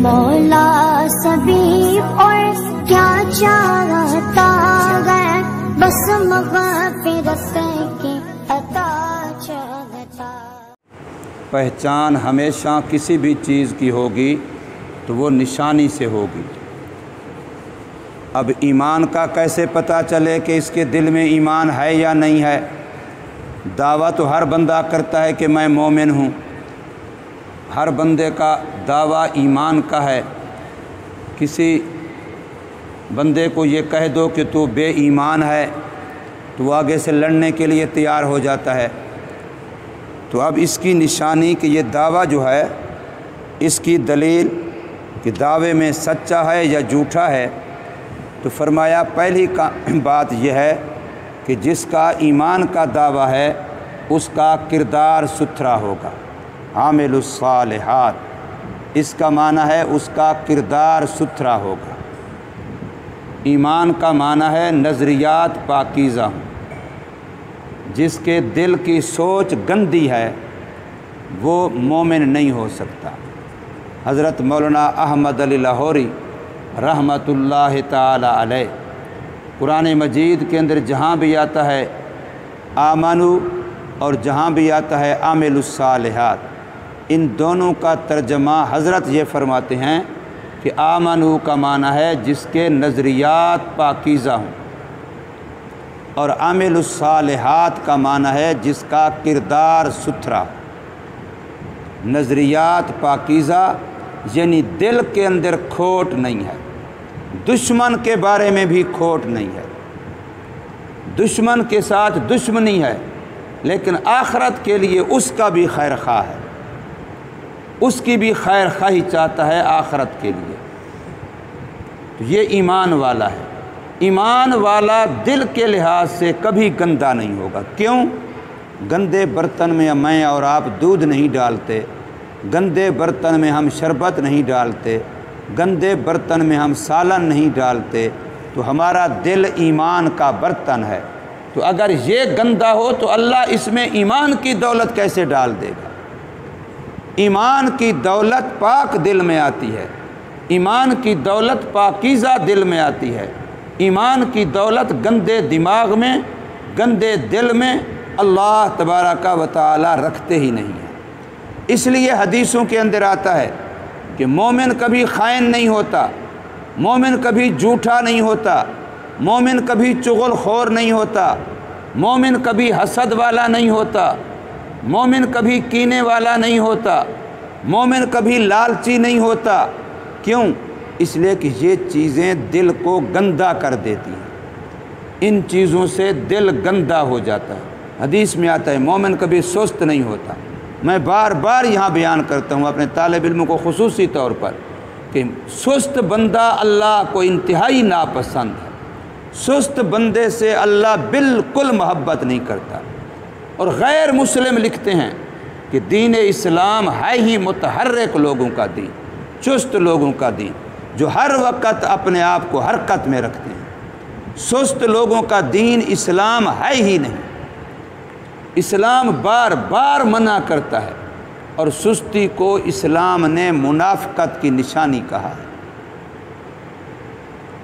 مولا سبھی اور کیا چاہتا ہے، بس مغفرت کی عطا چاہتا۔ پہچان ہمیشہ کسی بھی چیز کی ہوگی تو وہ نشانی سے ہوگی۔ اب ایمان کا کیسے پتہ چلے کہ اس کے دل میں ایمان ہے یا نہیں ہے؟ دعویٰ تو ہر بندہ کرتا ہے کہ میں مومن ہوں، ہر بندے کا دعویٰ ایمان کا ہے۔ کسی بندے کو یہ کہہ دو کہ تو بے ایمان ہے تو وہ آگے سے لڑنے کے لیے تیار ہو جاتا ہے۔ تو اب اس کی نشانی کہ یہ دعویٰ جو ہے، اس کی دلیل کہ دعوے میں سچا ہے یا جھوٹا ہے، تو فرمایا پہلی بات یہ ہے کہ جس کا ایمان کا دعویٰ ہے اس کا کردار ستھرا ہوگا، عامل الصالحات، اس کا معنی ہے اس کا کردار ستھرا ہوگا۔ ایمان کا معنی ہے نظریات پاکیزہ ہوں۔ جس کے دل کی سوچ گندی ہے وہ مومن نہیں ہو سکتا۔ حضرت مولانا احمد علی لاہوری رحمۃ اللہ تعالی علیہ قرآن مجید کے اندر جہاں بھی آتا ہے آمنو اور جہاں بھی آتا ہے عامل الصالحات، ان دونوں کا ترجمہ حضرت یہ فرماتے ہیں کہ آمنو کا معنی ہے جس کے نظریات پاکیزہ ہوں، اور عامل الصالحات کا معنی ہے جس کا کردار ستھرا۔ نظریات پاکیزہ یعنی دل کے اندر کھوٹ نہیں ہے، دشمن کے بارے میں بھی کھوٹ نہیں ہے، دشمن کے ساتھ دشمنی ہے لیکن آخرت کے لیے اس کا بھی خیر خواہ ہے، اس کی بھی خیر خواہی چاہتا ہے آخرت کے لیے۔ تو یہ ایمان والا ہے۔ ایمان والا دل کے لحاظ سے کبھی گندا نہیں ہوگا۔ کیوں؟ گندے برتن میں میں اور آپ دودھ نہیں ڈالتے، گندے برتن میں ہم شربت نہیں ڈالتے، گندے برتن میں ہم سالن نہیں ڈالتے، تو ہمارا دل ایمان کا برتن ہے۔ تو اگر یہ گندا ہو تو اللہ اس میں ایمان کی دولت کیسے ڈال دے گا؟ ایمان کی دولت پاک دل میں آتی ہے، ایمان کی دولت پاکیزہ دل میں آتی ہے، ایمان کی دولت گندے دماغ میں، گندے دل میں اللہ تبارک و تعالی رکھتے ہی نہیں ہیں۔ اس لیے حدیثوں کے اندر آتا ہے کہ مومن کبھی خائن نہیں ہوتا، مومن کبھی جھوٹا نہیں ہوتا، مومن کبھی چغل خور نہیں ہوتا، مومن کبھی حسد والا نہیں ہوتا، مومن کبھی کینے والا نہیں ہوتا، مومن کبھی لالچی نہیں ہوتا۔ کیوں؟ اس لیے کہ یہ چیزیں دل کو گندا کر دیتی ہیں، ان چیزوں سے دل گندا ہو جاتا ہے۔ حدیث میں آتا ہے مومن کبھی سست نہیں ہوتا۔ میں بار بار یہاں بیان کرتا ہوں اپنے طالب علموں کو خصوصی طور پر کہ سست بندہ اللہ کو انتہائی ناپسند ہے، سست بندے سے اللہ بالکل محبت نہیں کرتا۔ اور غیر مسلم لکھتے ہیں کہ دین اسلام ہے ہی متحرک لوگوں کا دین، چست لوگوں کا دین، جو ہر وقت اپنے آپ کو حرکت میں رکھتے ہیں۔ سست لوگوں کا دین اسلام ہے ہی نہیں۔ اسلام بار بار منع کرتا ہے، اور سستی کو اسلام نے منافقت کی نشانی کہا ہے۔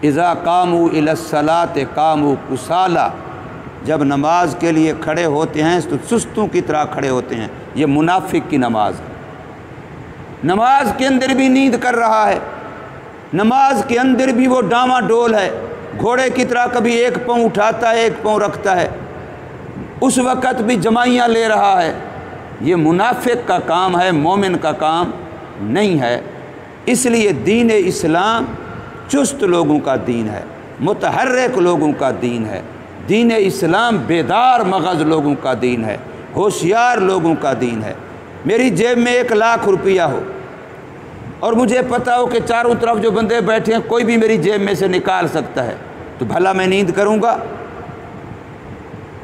اذا قاموا الی الصلاۃ قاموا کسالی، جب نماز کے لیے کھڑے ہوتے ہیں تو سستوں کی طرح کھڑے ہوتے ہیں۔ یہ منافق کی نماز ہے۔ نماز کے اندر بھی نیند کر رہا ہے، نماز کے اندر بھی وہ ڈاما ڈول ہے، گھوڑے کی طرح کبھی ایک پاؤں اٹھاتا ہے ایک پاؤں رکھتا ہے، اس وقت بھی جمائیاں لے رہا ہے۔ یہ منافق کا کام ہے، مومن کا کام نہیں ہے۔ اس لیے دین اسلام چست لوگوں کا دین ہے، متحرک لوگوں کا دین ہے۔ دین اسلام بیدار مغز لوگوں کا دین ہے، ہوشیار لوگوں کا دین ہے۔ میری جیب میں 1 لاکھ روپیہ ہو اور مجھے پتہ ہو کہ چاروں طرف جو بندے بیٹھے ہیں کوئی بھی میری جیب میں سے نکال سکتا ہے، تو بھلا میں نیند کروں گا؟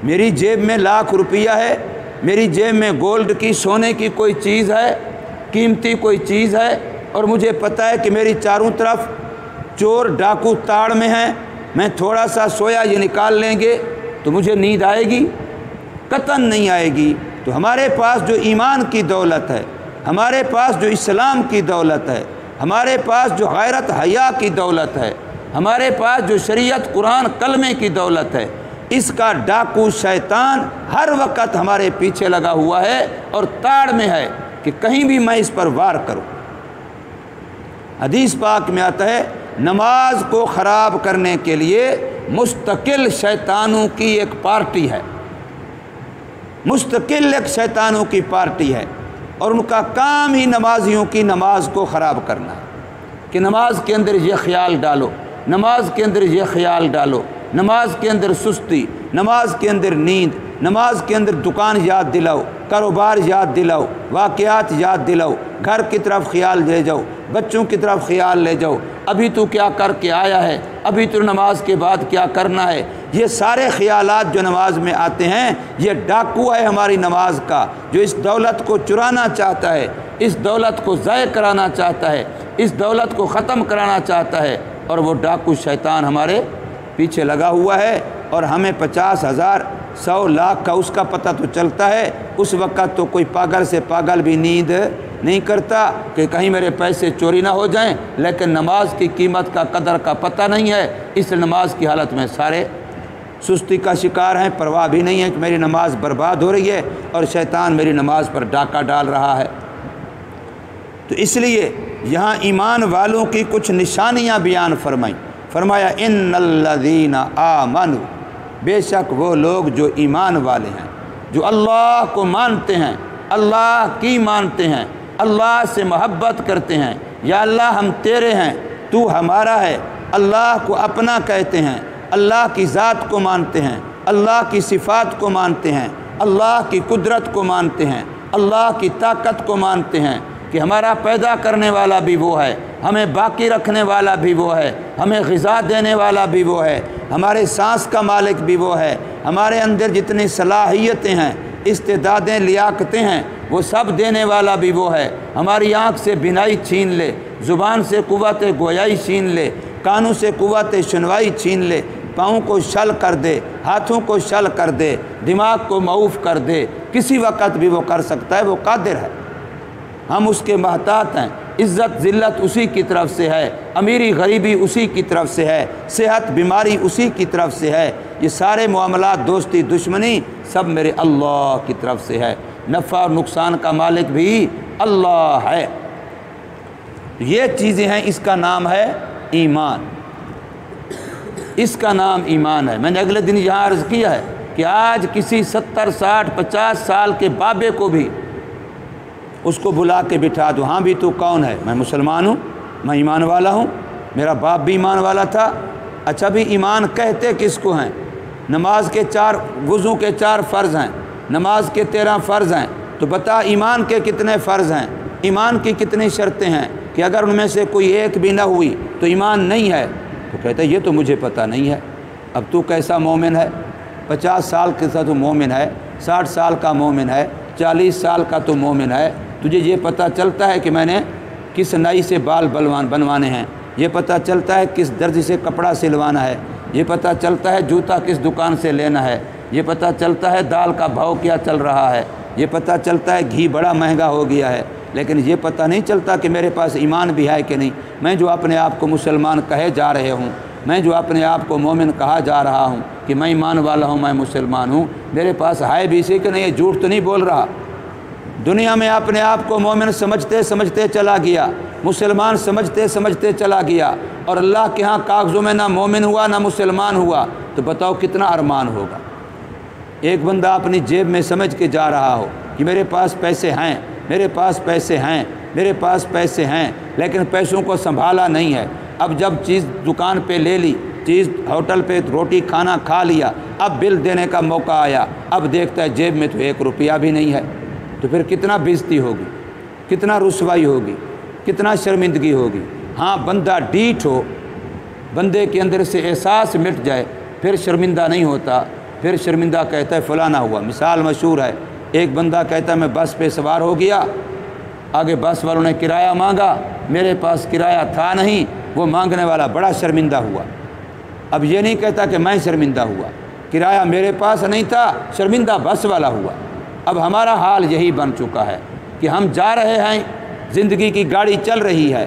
میری جیب میں 1 لاکھ روپیہ ہے، میری جیب میں گولڈ کی سونے کی کوئی چیز ہے، قیمتی کوئی چیز ہے، اور مجھے پتہ ہے کہ میری چاروں طرف چور ڈاکو تاڑ میں ہیں، میں تھوڑا سا سویا یہ نکال لیں گے تو مجھے نیند آئے گی؟ قطعاً نہیں آئے گی۔ تو ہمارے پاس جو ایمان کی دولت ہے، ہمارے پاس جو اسلام کی دولت ہے، ہمارے پاس جو غیرت حیا کی دولت ہے، ہمارے پاس جو شریعت قرآن کلمے کی دولت ہے، اس کا ڈاکو شیطان ہر وقت ہمارے پیچھے لگا ہوا ہے اور تاڑ میں ہے کہ کہیں بھی میں اس پر وار کروں۔ حدیث پاک میں آتا ہے نماز کو خراب کرنے کے لیے مستقل شیطانوں کی ایک پارٹی ہے، مستقل ایک شیطانوں کی پارٹی ہے، اور ان کا کام ہی نمازیوں کی نماز کو خراب کرنا ہے کہ نماز کے اندر یہ خیال ڈالو، نماز کے اندر یہ خیال ڈالو، نماز کے اندر سستی، نماز کے اندر نیند، نماز کے اندر دکان یاد دلاؤ، کاروبار یاد دلاؤ، واقعات یاد دلاؤ، گھر کی طرف خیال لے جاؤ، بچوں کی طرف خیال لے جاؤ، ابھی تو کیا کر کے آیا ہے، ابھی تو نماز کے بعد کیا کرنا ہے۔ یہ سارے خیالات جو نماز میں آتے ہیں یہ ڈاکو ہے ہماری نماز کا، جو اس دولت کو چرانا چاہتا ہے، اس دولت کو ضائع کرانا چاہتا ہے، اس دولت کو ختم کرانا چاہتا ہے، اور وہ ڈاکو شیطان ہمارے پیچھے لگا ہوا ہے۔ اور ہمیں 50,000 100 لاکھ کا اس کا پتہ تو چلتا ہے، اس وقت تو کوئی پاگل سے پاگل بھی نیند نہیں کرتا کہ کہیں میرے پیسے چوری نہ ہو جائیں، لیکن نماز کی قیمت کا قدر کا پتہ نہیں ہے، اس نماز کی حالت میں سارے سستی کا شکار ہیں، پرواہ بھی نہیں ہے کہ میری نماز برباد ہو رہی ہے اور شیطان میری نماز پر ڈاکہ ڈال رہا ہے۔ تو اس لیے یہاں ایمان والوں کی کچھ نشانیاں بیان فرمائیں، فرمایا ان الذین آمنوا، بے شک وہ لوگ جو ایمان والے ہیں، جو اللہ کو مانتے ہیں، اللہ کی مانتے ہیں، اللہ سے محبت کرتے ہیں، یا اللہ ہم تیرے ہیں، تو ہمارا ہے، اللہ کو اپنا کہتے ہیں، اللہ کی ذات کو مانتے ہیں، اللہ کی صفات کو مانتے ہیں، اللہ کی قدرت کو مانتے ہیں، اللہ کی طاقت کو مانتے ہیں کہ ہمارا پیدا کرنے والا بھی وہ ہے، ہمیں باقی رکھنے والا بھی وہ ہے، ہمیں غذا دینے والا بھی وہ ہے، ہمارے سانس کا مالک بھی وہ ہے، ہمارے اندر جتنی صلاحیتیں ہیں، استعدادیں، لیاقتیں ہیں، وہ سب دینے والا بھی وہ ہے، ہماری آنکھ سے بینائی چھین لے، زبان سے قوت گویائی چھین لے، کانوں سے قوت سنوائی چھین لے، پاؤں کو شل کر دے، ہاتھوں کو شل کر دے، دماغ کو معوف کر دے، کسی وقت بھی وہ کر سکتا ہے، وہ قادر ہے، ہم اس کے محتاط ہیں۔ عزت ذلت اسی کی طرف سے ہے، امیری غریبی اسی کی طرف سے ہے، صحت بیماری اسی کی طرف سے ہے، یہ سارے معاملات، دوستی دشمنی سب میرے اللہ کی طرف سے ہے، نفع اور نقصان کا مالک بھی اللہ ہے۔ یہ چیزیں ہیں، اس کا نام ہے ایمان، اس کا نام ایمان ہے۔ میں نے اگلے دن یہاں عرض کیا ہے کہ آج کسی 70 60 50 سال کے بابے کو بھی اس کو بلا کے بٹھا دو، ہاں بھی تو کون ہے؟ میں مسلمان ہوں، میں ایمان والا ہوں، میرا باپ بھی ایمان والا تھا۔ اچھا بھی ایمان کہتے کس کو ہیں؟ نماز کے 4 وضو کے 4 فرض ہیں، نماز کے 13 فرض ہیں، تو بتا ایمان کے کتنے فرض ہیں، ایمان کی کتنی شرطیں ہیں کہ اگر ان میں سے کوئی ایک بھی نہ ہوئی تو ایمان نہیں ہے؟ تو کہتا ہے یہ تو مجھے پتہ نہیں ہے۔ اب تو کیسا مومن ہے؟ 50 سال کے ساتھ تو مومن ہے، 60 سال کا مومن ہے، 40 سال کا تو مومن ہے، تجھے یہ پتہ چلتا ہے کہ میں نے کس نائی سے بال بنوانے ہیں، یہ پتہ چلتا ہے کس درزی سے کپڑا سلوانا ہے، یہ پتہ چلتا ہے جوتا کس دکان سے لینا ہے، یہ پتہ چلتا ہے دال کا بھاؤ کیا چل رہا ہے، یہ پتہ چلتا ہے گھی بڑا مہنگا ہو گیا ہے، لیکن یہ پتہ نہیں چلتا کہ میرے پاس ایمان بھی ہے کہ نہیں۔ میں جو اپنے آپ کو مسلمان کہے جا رہے ہوں، میں جو اپنے آپ کو مومن کہا جا رہا ہوں کہ میں ایمان والا ہوں، میں مسلمان ہوں، میرے پاس ہے بھی اسی کہ نہیں، یہ جھوٹ تو نہیں بول رہا۔ دنیا میں اپنے آپ کو مومن سمجھتے سمجھتے چلا گیا، مسلمان سمجھتے سمجھتے چلا گیا، اور اللہ کے ہاں کاغذوں میں نہ مومن ہوا نہ مسلمان ہوا، تو بتاؤ کتنا ارمان ہوگا۔ ایک بندہ اپنی جیب میں سمجھ کے جا رہا ہو کہ میرے پاس پیسے ہیں، میرے پاس پیسے ہیں، میرے پاس پیسے ہیں، لیکن پیسوں کو سنبھالا نہیں ہے۔ اب جب چیز دکان پہ لے لی، چیز ہوٹل پہ روٹی کھانا کھا لیا، اب بل دینے کا موقع آیا، اب دیکھتا ہے جیب میں تو 1 روپیہ بھی نہیں ہے، تو پھر کتنا بےزتی ہوگی، کتنا رسوائی ہوگی، کتنا شرمندگی ہوگی۔ ہاں بندہ ڈیٹ ہو، بندے کے اندر سے احساس مٹ جائے، پھر شرمندہ نہیں ہوتا، پھر شرمندہ کہتا ہے فلانا ہوا۔ مثال مشہور ہے، ایک بندہ کہتا ہے میں بس پہ سوار ہو گیا، آگے بس والوں نے کرایہ مانگا، میرے پاس کرایہ تھا نہیں، وہ مانگنے والا بڑا شرمندہ ہوا۔ اب یہ نہیں کہتا کہ میں شرمندہ ہوا، کرایہ میرے پاس نہیں تھا، شرمندہ بس والا ہوا۔ اب ہمارا حال یہی بن چکا ہے کہ ہم جا رہے ہیں، زندگی کی گاڑی چل رہی ہے،